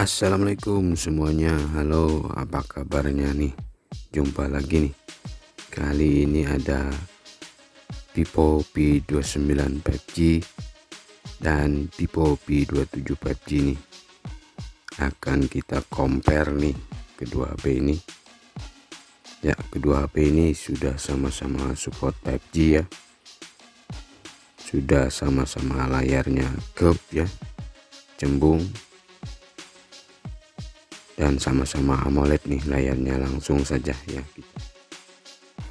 Assalamualaikum semuanya. Halo, apa kabarnya nih? Jumpa lagi nih. Kali ini ada Vivo V29 5G dan Vivo V27 5G nih. Akan kita compare nih kedua HP ini. Ya, kedua HP ini sudah sama-sama support 5G ya. Sudah sama-sama layarnya curve ya, cembung, dan sama-sama AMOLED nih layarnya. Langsung saja ya kita.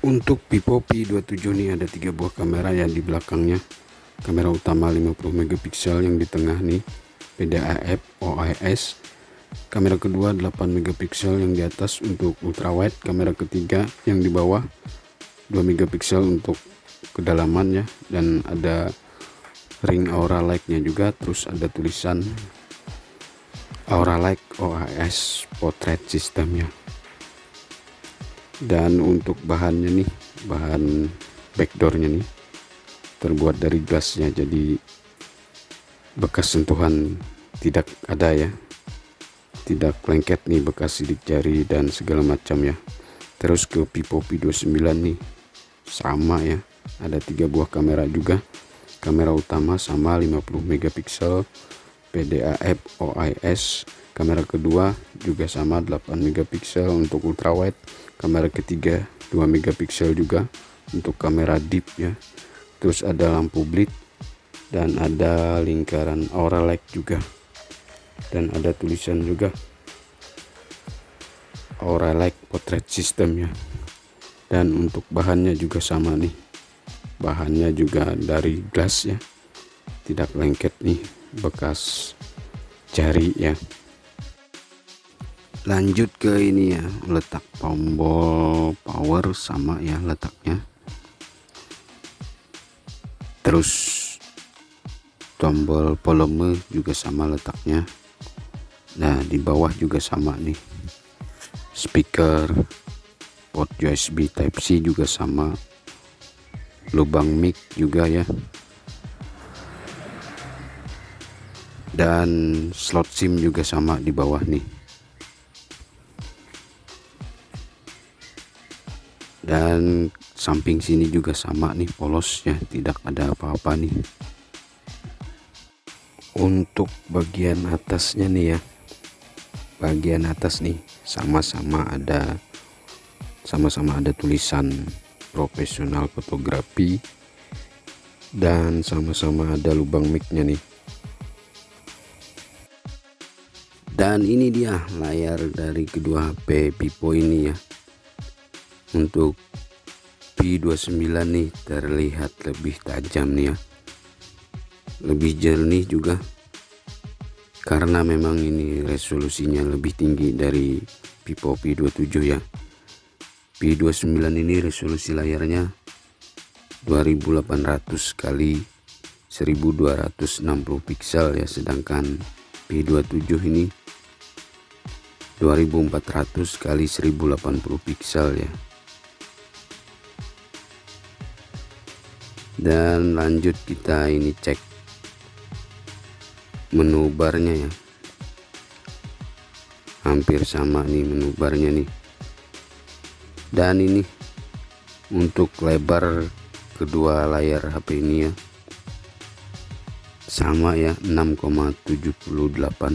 Untuk Vivo V27 ini ada 3 buah kamera yang di belakangnya. Kamera utama 50 megapiksel, yang di tengah nih PDAF OIS. Kamera kedua 8 megapiksel yang di atas untuk ultrawide. Kamera ketiga yang di bawah 2 megapiksel untuk kedalaman ya, dan ada ring aura light-nya juga. Terus ada tulisan Aura Light OIS Portrait System ya. Dan untuk bahannya nih, bahan backdoornya nih terbuat dari gasnya, jadi bekas sentuhan tidak ada ya, tidak lengket nih bekas sidik jari dan segala macam ya. Terus ke Vivo V29 nih sama ya, ada 3 buah kamera juga. Kamera utama sama 50 megapiksel PDAF OIS. Kamera kedua juga sama 8 megapiksel untuk ultrawide. Kamera ketiga 2 megapiksel juga untuk kamera deep ya. Terus ada lampu bleed dan ada lingkaran aura light juga, dan ada tulisan juga Aura Light Portrait System ya. Dan untuk bahannya juga sama nih, bahannya juga dari glass ya, tidak lengket nih bekas jari ya. Lanjut ke ini ya, letak tombol power sama ya letaknya. Terus tombol volume juga sama letaknya. Nah, di bawah juga sama nih. Speaker, port USB Type C juga sama. Lubang mic juga ya. Dan slot SIM juga sama di bawah nih. Dan samping sini juga sama nih, polos ya, tidak ada apa-apa nih. Untuk bagian atasnya nih ya, bagian atas nih sama-sama ada tulisan profesional fotografi, dan sama-sama ada lubang mic-nya nih. Dan ini dia layar dari kedua HP Vivo ini ya. Untuk V29 nih terlihat lebih tajam nih ya, lebih jernih juga, karena memang ini resolusinya lebih tinggi dari Vivo V27 ya. V29 ini resolusi layarnya 2800 kali 1260 piksel ya, sedangkan V27 ini 2400 kali 1080 piksel ya. Dan lanjut kita ini cek menu barnya ya, hampir sama nih menu barnya nih. Dan ini untuk lebar kedua layar HP ini ya sama ya, 6,78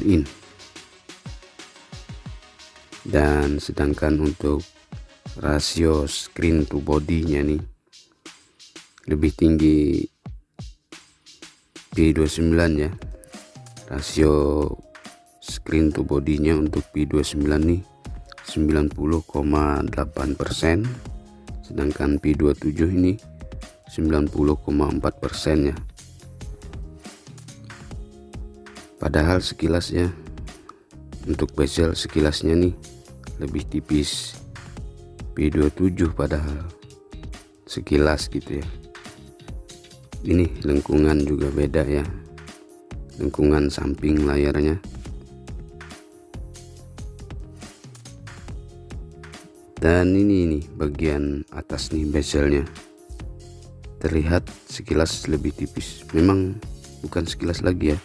in. Dan sedangkan untuk rasio screen to body-nya nih lebih tinggi V29 ya. Rasio screen to body-nya untuk V29 nih 90,8%, sedangkan V27 ini 90,4% ya. Padahal sekilas ya, untuk bezel sekilasnya nih lebih tipis V27 padahal sekilas gitu ya. Ini lengkungan juga beda ya, lengkungan samping layarnya. Dan ini nih bagian atas nih bezelnya terlihat sekilas lebih tipis. Memang bukan sekilas lagi ya,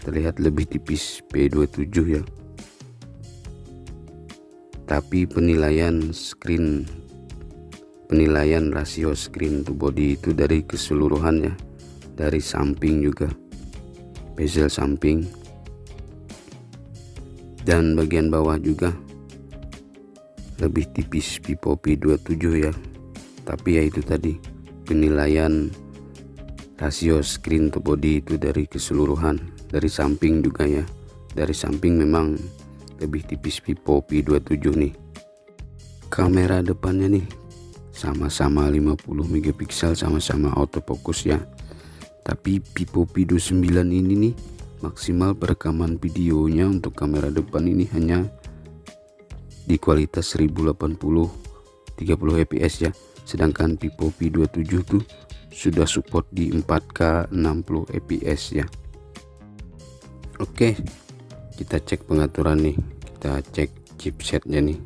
terlihat lebih tipis P27 ya. Tapi penilaian rasio screen to body itu dari keseluruhannya, dari samping juga, bezel samping dan bagian bawah juga lebih tipis Vivo V27 ya. Tapi ya itu tadi, penilaian rasio screen to body itu dari keseluruhan, dari samping juga ya. Dari samping memang lebih tipis Vivo V27 nih. Kamera depannya nih sama-sama 50 megapiksel, sama-sama autofocus ya. Tapi Vivo V29 ini nih maksimal perekaman videonya untuk kamera depan ini hanya di kualitas 1080 30 fps ya. Sedangkan Vivo V27 tuh sudah support di 4K 60 fps ya. Oke, kita cek pengaturan nih, kita cek chipsetnya nih.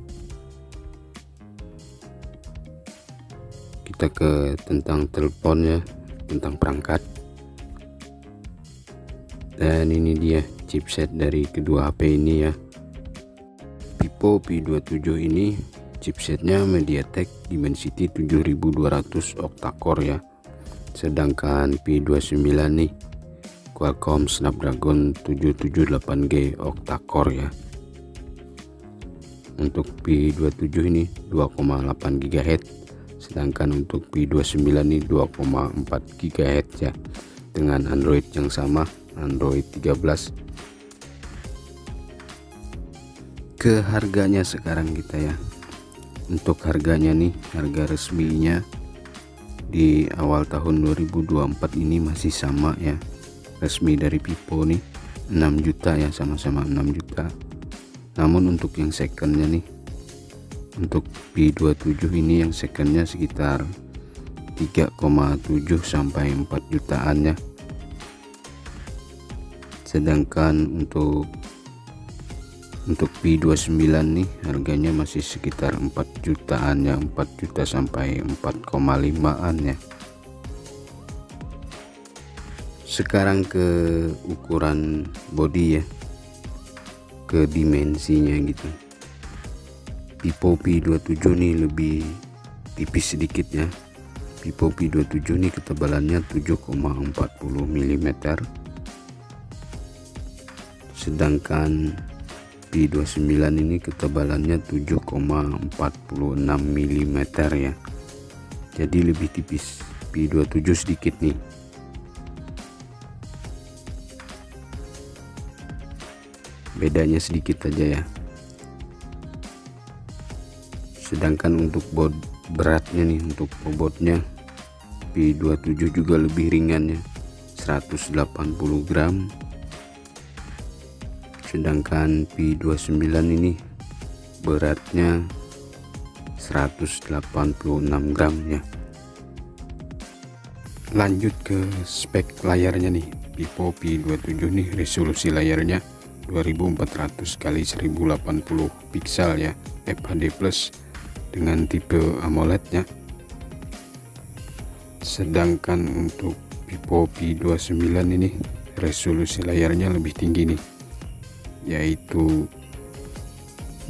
Kita ke tentang teleponnya, tentang perangkat. Dan ini dia chipset dari kedua HP ini ya. Vivo V27 ini chipsetnya MediaTek Dimensity 7200 octa-core ya. Sedangkan V29 nih Qualcomm Snapdragon 778G octa-core ya. Untuk V27 ini 2,8 GHz, sedangkan untuk V29 ini 2,4 GHz ya, dengan Android yang sama, Android 13. Ke harganya sekarang kita ya. Untuk harganya nih, harga resminya di awal tahun 2024 ini masih sama ya, resmi dari Vivo nih 6 juta ya, sama-sama 6 juta. Namun untuk yang secondnya nih, untuk V27 ini yang secondnya sekitar 3,7 sampai 4 jutaan ya. Sedangkan untuk V29 nih harganya masih sekitar 4 jutaan ya, 4 juta sampai 4,5an ya. Sekarang ke ukuran body ya, ke dimensinya gitu. Vivo V27 nih lebih tipis sedikit ya. Vivo V27 nih ketebalannya 7,40 mm, sedangkan V29 ini ketebalannya 7,46 mm ya. Jadi lebih tipis V27 sedikit nih. Bedanya sedikit aja ya. Sedangkan untuk beratnya nih, untuk bobotnya V27 juga lebih ringan ya, 180 gram. Sedangkan V29 ini beratnya 186 gram ya. Lanjut ke spek layarnya nih. Vivo V27 nih resolusi layarnya 2400 x 1080 pixel ya, FHD plus dengan tipe AMOLED ya. Sedangkan untuk Vivo V29 ini resolusi layarnya lebih tinggi nih, yaitu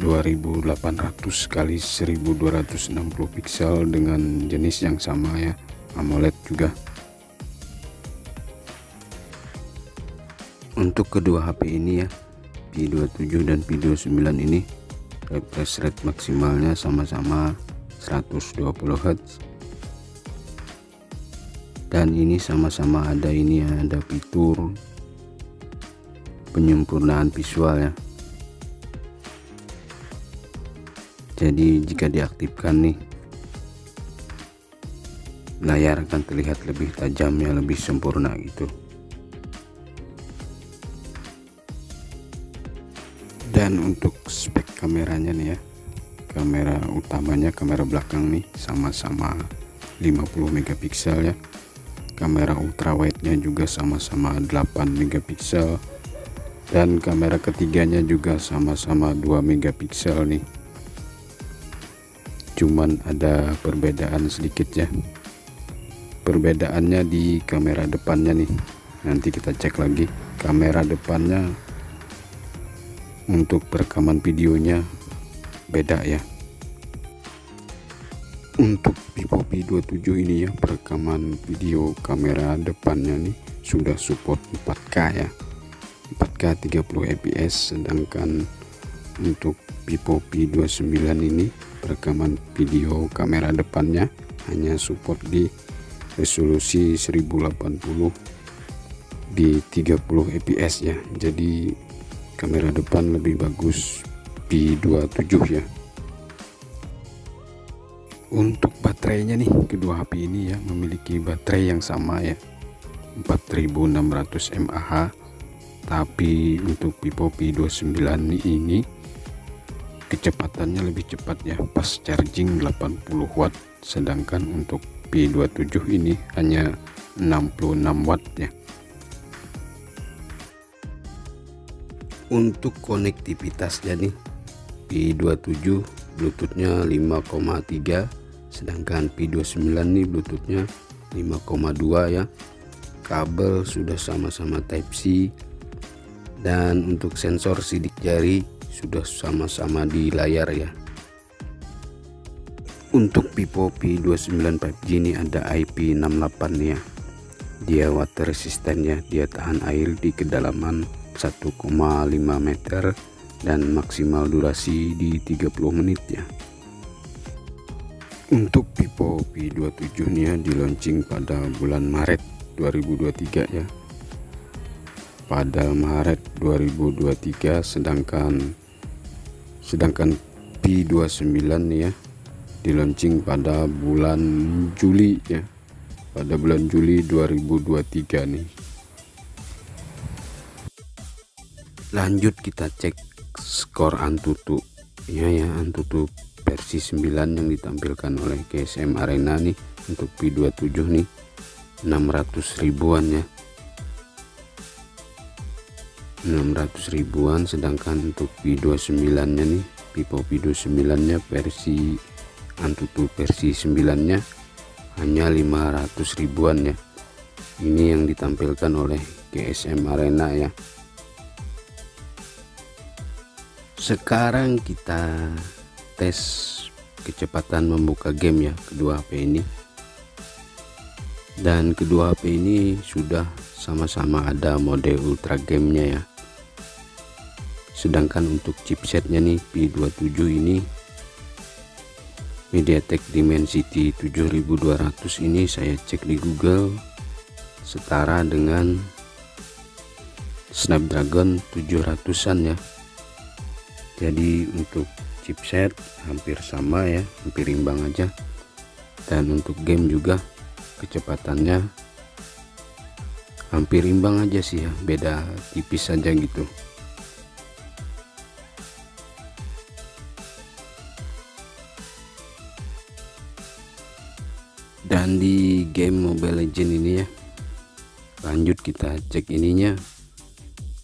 2800 x 1260 pixel dengan jenis yang sama ya, AMOLED juga. Untuk kedua HP ini ya, V27 dan V29 ini refresh rate maksimalnya sama-sama 120 Hz, dan ini sama-sama ada ini ya, ada fitur penyempurnaan visual ya. Jadi jika diaktifkan nih, layar akan terlihat lebih tajam ya, lebih sempurna gitu. Dan untuk spek kameranya nih ya, kamera utamanya, kamera belakang nih sama-sama 50 megapiksel ya. Kamera ultrawide-nya juga sama-sama 8 megapiksel, dan kamera ketiganya juga sama-sama 2 megapiksel nih. Cuman ada perbedaan sedikit ya. Perbedaannya di kamera depannya nih. Nanti kita cek lagi. Kamera depannya untuk perekaman videonya beda ya. Untuk Vivo V27 ini ya, perekaman video kamera depannya nih sudah support 4K ya, 4K 30 fps. Sedangkan untuk Vivo V29 ini perekaman video kamera depannya hanya support di resolusi 1080 di 30 fps ya. Jadi kamera depan lebih bagus V27 ya. Untuk baterainya nih, kedua HP ini ya memiliki baterai yang sama ya, 4600 mAh. Tapi untuk Vivo V29 ini kecepatannya lebih cepat ya, pas charging 80 watt. Sedangkan untuk V27 ini hanya 66 watt ya. Untuk konektivitasnya nih, V27 Bluetoothnya 5,3, sedangkan V29 nih Bluetoothnya 5,2 ya. Kabel sudah sama-sama Type C, dan untuk sensor sidik jari sudah sama-sama di layar ya. Untuk Vivo V29 5G ini ada IP68 ya. Dia water resistant ya, dia tahan air di kedalaman 1,5 meter dan maksimal durasi di 30 menit ya. Untuk Vivo V27 nya di launching pada bulan Maret 2023 ya, pada Maret 2023. Sedangkan V29 ya di launching pada bulan Juli ya, pada bulan Juli 2023 nih. Lanjut kita cek skor Antutu ya, Antutu versi 9 yang ditampilkan oleh GSM Arena nih. Untuk V27 nih 600 ribuan ya, 600 ribuan. Sedangkan untuk V29 nya nih, Vivo V29 nya versi Antutu versi 9 nya hanya 500 ribuan ya. Ini yang ditampilkan oleh GSM Arena ya. Sekarang kita tes kecepatan membuka game ya kedua HP ini. Dan kedua HP ini sudah sama-sama ada mode ultra gamenya ya. Sedangkan untuk chipsetnya nih, V27 ini MediaTek Dimensity 7200 ini saya cek di Google setara dengan Snapdragon 700-an ya. Jadi untuk chipset hampir sama ya, hampir imbang aja. Dan untuk game juga kecepatannya hampir imbang aja sih ya, beda tipis saja gitu. Dan di game Mobile Legends ini ya, lanjut kita cek ininya,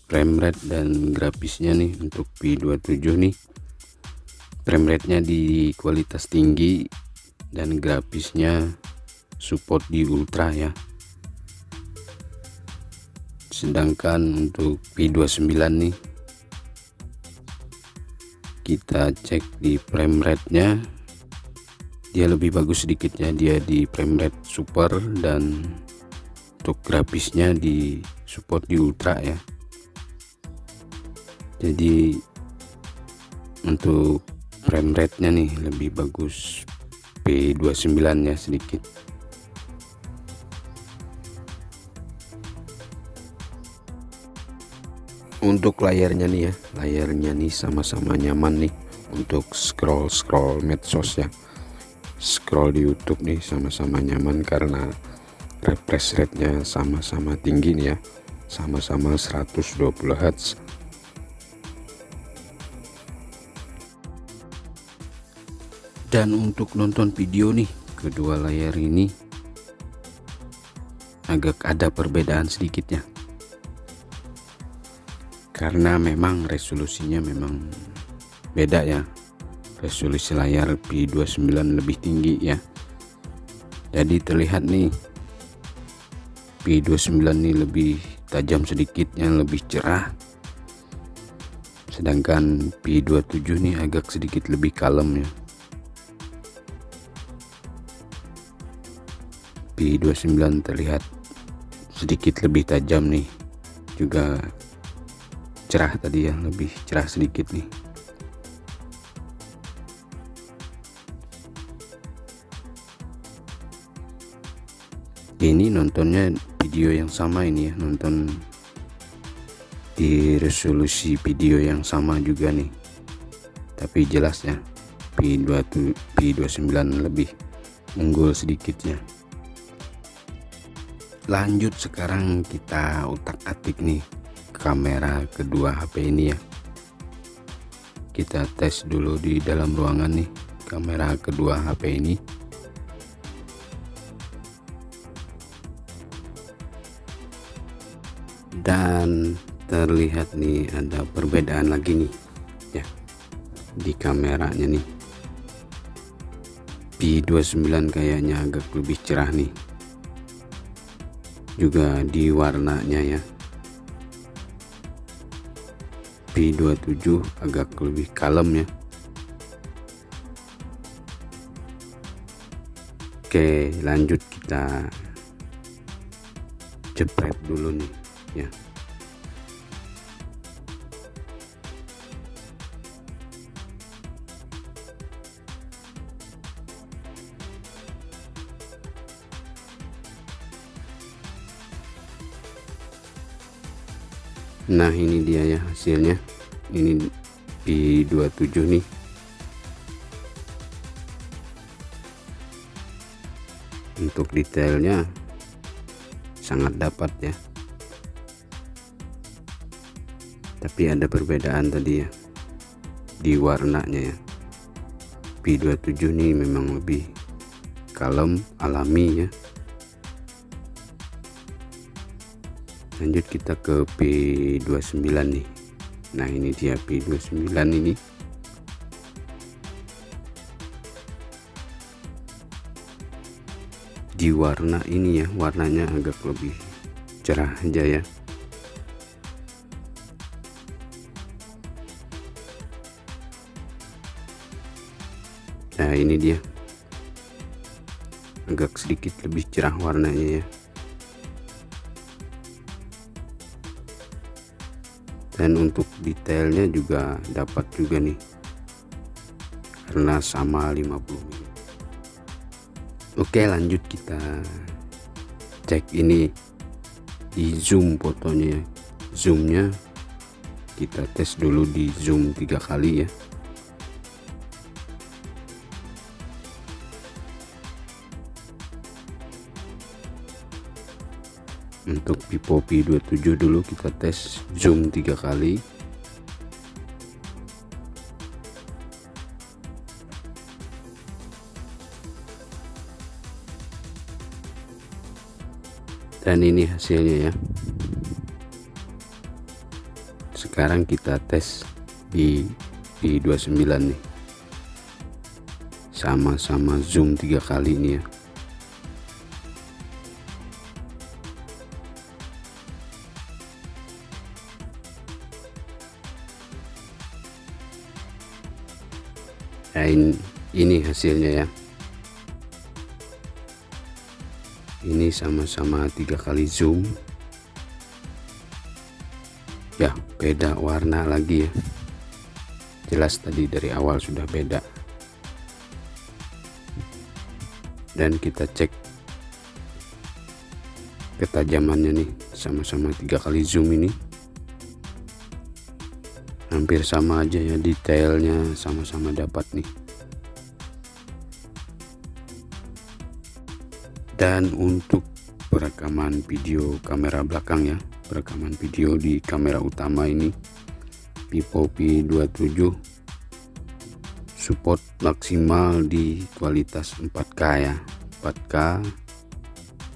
frame rate dan grafisnya nih. Untuk V27 nih frame rate nya di kualitas tinggi dan grafisnya support di ultra ya. Sedangkan untuk V29 nih kita cek di frame rate nya, dia lebih bagus sedikit ya, dia di frame rate super, dan untuk grafisnya di support di ultra ya. Jadi untuk frame rate nya nih lebih bagus V29 ya sedikit. Untuk layarnya nih ya, layarnya nih sama-sama nyaman nih untuk scroll medsos ya, scroll di YouTube nih sama-sama nyaman karena refresh rate nya sama-sama tinggi nih ya, sama-sama 120 Hz. Dan untuk nonton video nih, kedua layar ini agak ada perbedaan sedikit ya, karena memang resolusinya memang beda ya. Resolusi layar V29 lebih tinggi ya, jadi terlihat nih V29 nih lebih tajam sedikit, yang lebih cerah. sedangkan P27 nih agak sedikit lebih kalem ya. P29 terlihat sedikit lebih tajam nih, juga cerah tadi ya, lebih cerah sedikit nih. Ini nontonnya video yang sama ini ya, nonton di resolusi video yang sama juga nih, tapi jelas ya P29 lebih unggul sedikitnya. Lanjut, sekarang kita utak-atik nih kamera kedua HP ini ya. Kita tes dulu di dalam ruangan nih kamera kedua HP ini. Dan terlihat nih ada perbedaan lagi nih ya di kameranya nih. P29 kayaknya agak lebih cerah nih, juga di warnanya ya. P27 agak lebih kalem ya. Oke, lanjut kita jepret dulu nih ya. Nah, ini dia ya hasilnya. Ini P27 nih. Untuk detailnya sangat dapat ya. Tapi ada perbedaan tadi ya di warnanya ya. P27 nih memang lebih kalem, alami ya. Lanjut kita ke P29 nih. Nah, ini dia P29 ini. Di warna ini ya, warnanya agak lebih cerah aja ya. Nah, ini dia. Agak sedikit lebih cerah warnanya ya. Dan untuk detailnya juga dapat juga nih, karena sama 50 mm. Oke, lanjut kita cek ini di zoom fotonya ya. Zoomnya kita tes dulu di zoom 3 kali ya. Untuk Vivo P27 dulu kita tes zoom 3 kali. Dan ini hasilnya ya. Sekarang kita tes di P29 nih. Sama-sama zoom 3 kali ini ya. Nah, ini hasilnya ya. Ini sama-sama 3 kali zoom ya, beda warna lagi ya. Jelas tadi dari awal sudah beda. Dan kita cek ketajamannya nih, sama-sama 3 kali zoom ini hampir sama aja ya, detailnya sama-sama dapat nih. Dan untuk perekaman video kamera belakang ya, perekaman video di kamera utama ini Vivo P27 support maksimal di kualitas 4K ya, 4K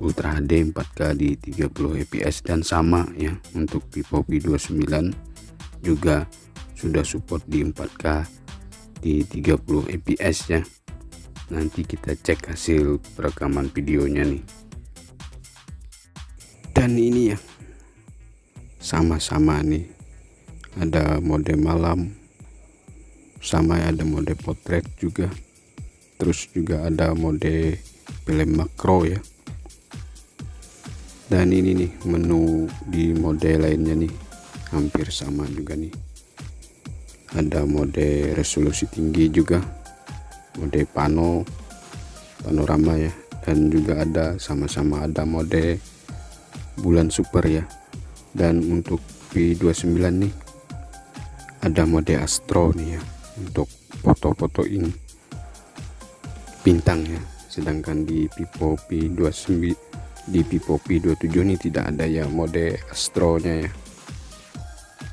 Ultra HD 4K di 30 fps, dan sama ya untuk Vivo P29 juga sudah support di 4K di 30 fps ya. Nanti kita cek hasil perekaman videonya nih. Dan ini ya, sama-sama nih ada mode malam, sama ada mode potret juga, terus juga ada mode film makro ya. Dan ini nih menu di mode lainnya nih hampir sama juga nih, ada mode resolusi tinggi juga, mode panorama ya, dan juga ada sama-sama ada mode bulan super ya. Dan untuk P29 nih ada mode astro nih ya, untuk foto-fotoin bintang ya. Sedangkan di Vivo P27 ini tidak ada ya mode astronya ya.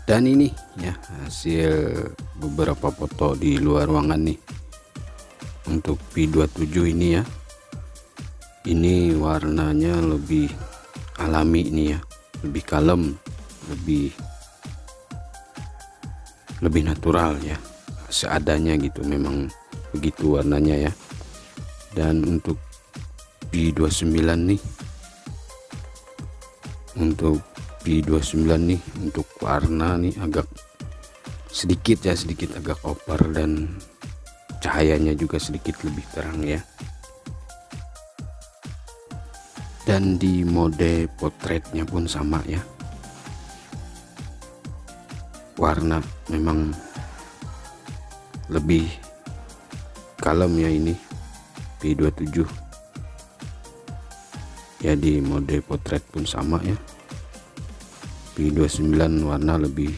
Dan ini ya hasil beberapa foto di luar ruangan nih untuk P27 ini ya. Ini warnanya lebih alami nih ya, lebih kalem, lebih natural ya, seadanya gitu, memang begitu warnanya ya. Dan untuk P29 nih, untuk warna nih agak sedikit agak over, dan cahayanya juga sedikit lebih terang ya. Dan di mode potretnya pun sama ya, warna memang lebih kalem ya ini P27 ya. Di mode potret pun sama ya, P29 warna lebih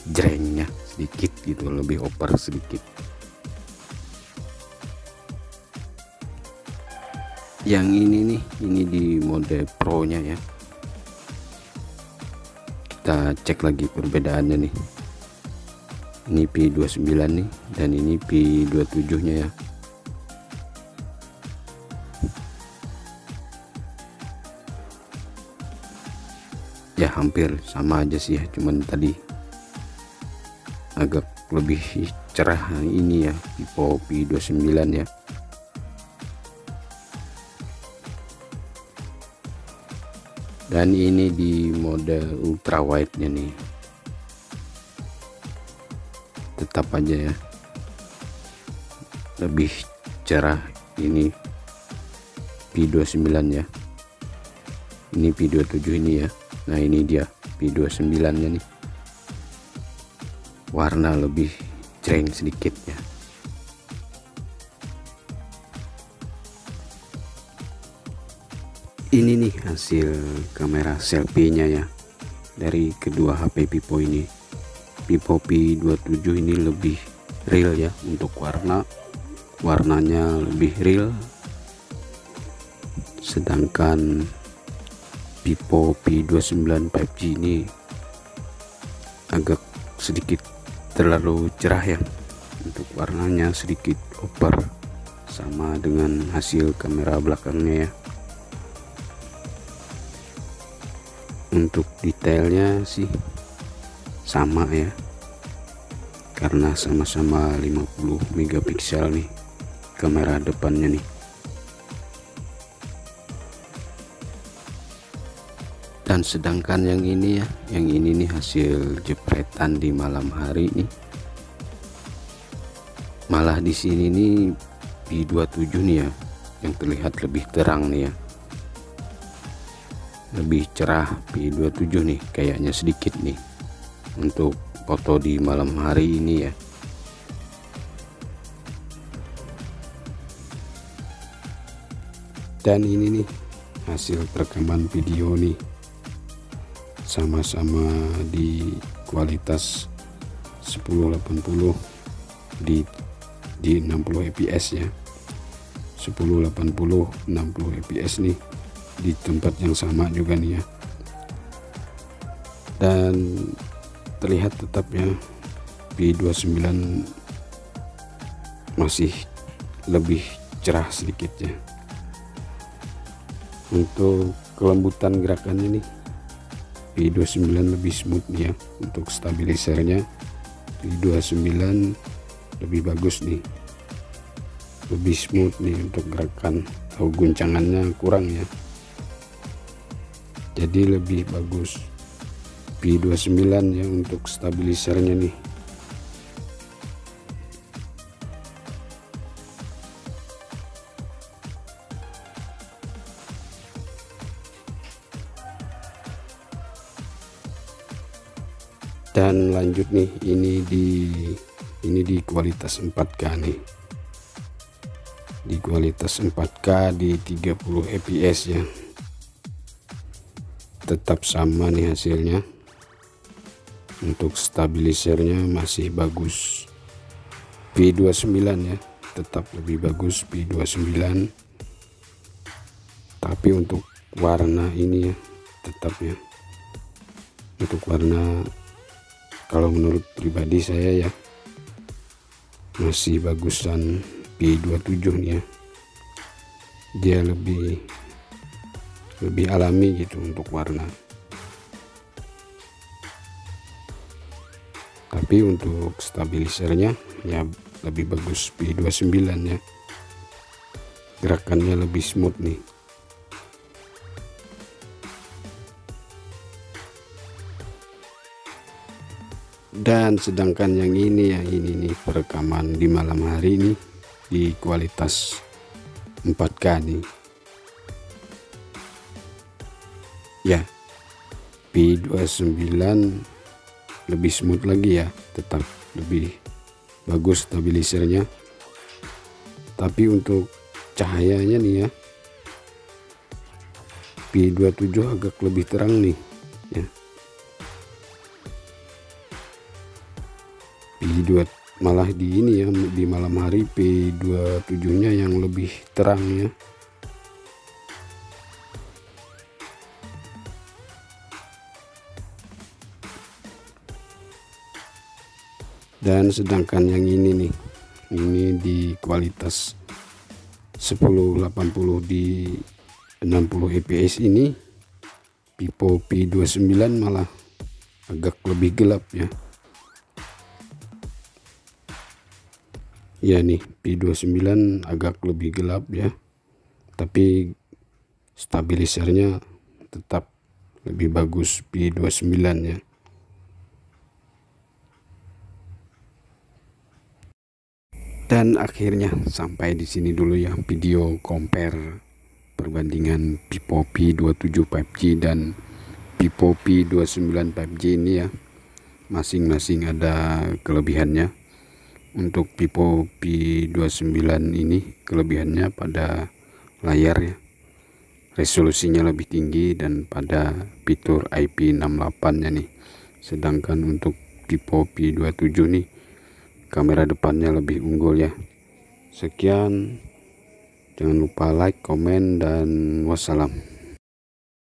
jrengnya sedikit gitu, lebih over sedikit. Yang ini nih, ini di mode pro nya ya. Kita cek lagi perbedaannya nih. Ini P29 nih, dan ini P27 nya ya. Ya hampir sama aja sih ya, cuman tadi agak lebih cerah ini ya Vivo P29 ya. Dan ini di mode ultra wide nya nih, tetap aja ya lebih cerah ini P29 ya. Ini P27 ini ya. Nah ini dia P29 nya nih, warna lebih jreng sedikit ya. Ini nih hasil kamera selfie nya ya dari kedua HP Vivo ini. Vivo P27 ini lebih real ya, untuk warnanya lebih real, sedangkan Vivo P29 5G ini agak sedikit terlalu cerah ya, untuk warnanya sedikit over, sama dengan hasil kamera belakangnya ya. Untuk detailnya sih sama ya, karena sama-sama 50 megapiksel nih kamera depannya nih. Dan sedangkan yang ini ya, yang ini nih hasil jepretan di malam hari nih. Malah di sini nih P27 nih ya yang terlihat lebih terang nih ya, lebih cerah P27 nih kayaknya sedikit nih untuk foto di malam hari ini ya. Dan ini nih hasil rekaman video nih, sama-sama di kualitas 1080 di 60 fps ya, 1080 60 fps nih di tempat yang sama juga nih ya. Dan terlihat tetap ya P29 masih lebih cerah sedikit ya. Untuk kelembutan gerakannya nih P29 lebih smooth nih ya. Untuk stabilisernya P29 lebih bagus nih, lebih smooth nih untuk gerakan, atau guncangannya kurang ya, jadi lebih bagus P29 ya untuk stabilisernya nih. Dan lanjut nih, ini di kualitas 4K nih, di kualitas 4K di 30 fps ya, tetap sama nih hasilnya. Untuk stabilisernya masih bagus P29 ya, tetap lebih bagus P29, tapi untuk warna ini ya tetap ya, untuk warna kalau menurut pribadi saya ya masih bagusan P27 nih ya, dia lebih alami gitu untuk warna. Tapi untuk stabilisernya ya lebih bagus P29 ya, gerakannya lebih smooth nih. Dan sedangkan yang ini nih perekaman di malam hari ini di kualitas 4K nih ya, P29 lebih smooth lagi ya, tetap lebih bagus stabilisernya. Tapi untuk cahayanya nih ya, P27 agak lebih terang nih ya, P2 malah di ini ya, di malam hari P27 nya yang lebih terang ya. Dan sedangkan yang ini nih, ini di kualitas 1080 di 60 fps ini, Vivo P29 malah agak lebih gelap ya. Ya nih, P29 agak lebih gelap ya, tapi stabilisernya tetap lebih bagus P29 ya. Dan akhirnya sampai di sini dulu ya video compare perbandingan Vivo P27 5G dan Vivo P29 5G ini ya. Masing-masing ada kelebihannya. Untuk Vivo P29 ini kelebihannya pada layar ya, resolusinya lebih tinggi dan pada fitur IP68 nya nih. Sedangkan untuk Vivo P27 nih kamera depannya lebih unggul ya. Sekian, jangan lupa like, komen, dan wassalam.